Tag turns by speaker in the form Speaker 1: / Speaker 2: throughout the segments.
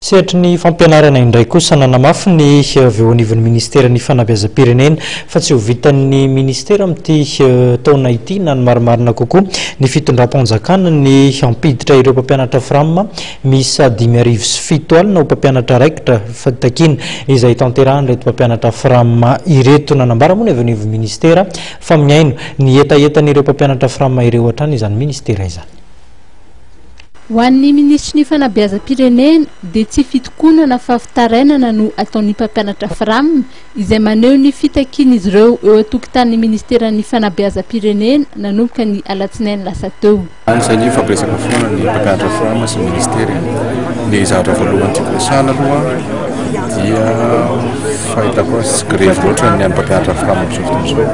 Speaker 1: Sehatry ny fampianarana indray kosa nanamafy ny avy eo anivon'ny ministera ny fanabeazam-pirenena fa tsy ho vitan'ny ministera amin'ity taona ity na ny marimarina kokoa ny fitondram-panjakana ny ampiditra ireo mpampianatra frama misy 5,7 alina ho mpampianatra raikitra fatakina izay tanterahany reto mpampianatra frama ireto nanambara moa ny avy eo anivon'ny ministera fa miaino ny etaetan'ireo mpampianatra frama ireo hatrany izany ministera izany.
Speaker 2: Ho an'ny ministry ny fanabeazam-pirenena dia tsy fitokonana fa fitarainana no ataon'ny mpampianatra frama izay maneho ny fitakiana izy ireo eo an-tokotanin'ny ministeran'ny fanabeazam-pirenena nanomboka ny alatsinainy lasa teo.
Speaker 3: Izay ny fampiresaka foana ny mpampianatra frama sy ministera ny zavatra voalohany tiako resahana aloha dia fahitako tsy grevy loatra ny an'ny mpampianatra frama amin'izao fotoana izao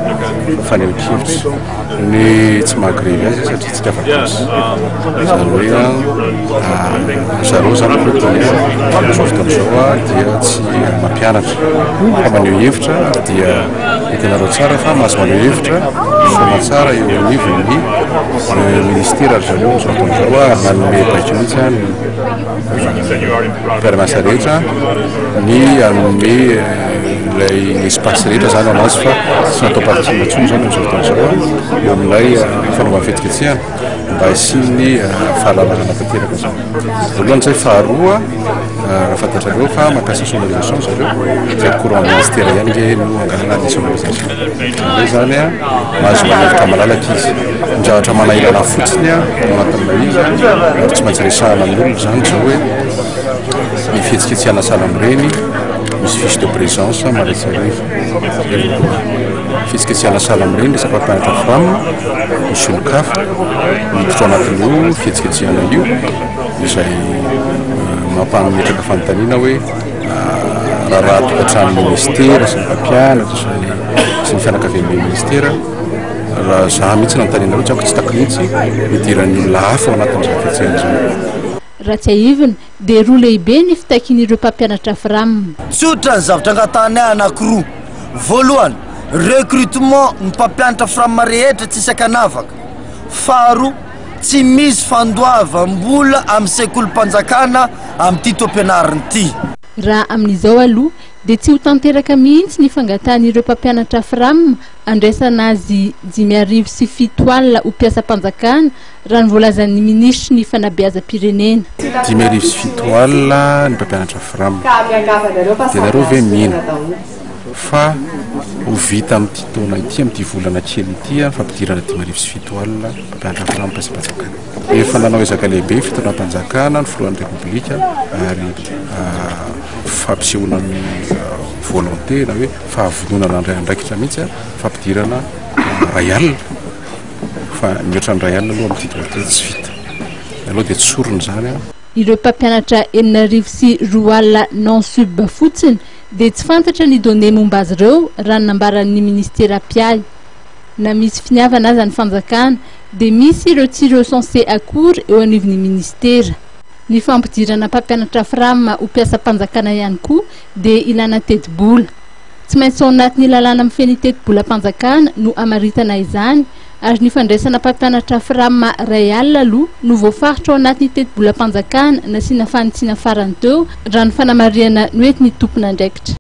Speaker 3: fa faneho-kevitra ny tsy mahagrevy azy satria tsy afaka izany hoe zareo zany amin'izao fotoana izao dia tsy mampianatra fa maneho hevitra dia hitanareo tsara fa mahazo maneho hevitra soma tsara eo anivon'ny ministera ry zareo amin'izao fotoana izao manome baiko mihitsy ny permansa rehetra ny anome ilay espace rehetra zany anazy fa tsy natao partima tsony zany amin'izao fotoana izao eo amin'ilay fanaovana fihetsiketsehana mba hisiany fahalalana tanteraka zany. Voalohany zay faharoa raha fantatrareo fa mampiasa sonorisation zareo zay courant ministera ihany nge no angalana ny sonorisation zay zany mahazo manavaka malalaka izy ny zavatra manahirana fotsiny anatin'ilay izy ary tsy maintsy resahana amin'olona zany zao hoe ny fihetsiketsehana salamreny misy fiche de présence malatsariva fihetsiketsehana salamreny resaka mpampianatra frama misy olo-kafa miditra anatin'io fihetsiketsehana io izay mampametraka fanontaniana hoe raha tokantrano ministera sy ny mpampianatra sy ny fianakavian'ny ministera raha zaho mihitsy nanontaniana tsy ako tsy tako mihitsy idiran'ny olona hafa ao anatin'ny fihetsiketsehana zany.
Speaker 2: Raha tsy aivina dia roa lehibe ny fitakian'ireo mpampianatra frama.
Speaker 4: Tsotra ny zavatra angatanay anankiroa. Voalohany, recrutement ny mpampianatra frama rehetra tsy isan-kanavaka. Faharoa, tsy misy fandoavam-bola amin'ny sekolim-panjakana amin'ity toam-pianarana ity.
Speaker 2: Raha amin'izao aloha dia tsy ho tanteraka mihitsy ny fangatan'ireo mpampianatra frama andraisana azy 5,7 alina ho mpiasam-panjakana raha ny voalazan'ny ministry ny fanabeazam-pirenena.
Speaker 3: 5,7 alina ny mpampianatra frama dia nareo ve mino fa ho vita amin'ity taona ity amin'ity volana kely ity fampidirana 5,7 alina mpampianatra frama mpiasam-panjakana. Efa nanao ezaka lehibe fitondram-panjakana ny filohan'ny repoblika ary fampisehoana ny volonté na hoe fahavononana andraikitra mihitsy fampidirana ray alina fa mihoatra ny ray alina aloha amin'ity toerana tsy vita aloha dia tsorona zany.
Speaker 2: Ireo mpampianatra 4,2 alina non sub fotsiny dia tsy fantatra ny donné momba azy ireo raha nambaran'ny ministera piay na misy finiavana azy ny fanjakana dia misy ireo tireo censé akory eo anivon'ny ministera. Ny fampidirana mpampianatra frama ho mpiasam-panjakana ihany koa dia ilana teti-bola. Tsy maintsy ao anatin'ny lalàna mifehy teti-bola-panjakana no amaritana izany ary ny fandraisana mpampianatra frama ray alina aloha no voafaritra ao anatin'ny teti-bola-panjakana nasiana fanitsiana farany teo raha ny fanamariana noety ny tompona andraikitra.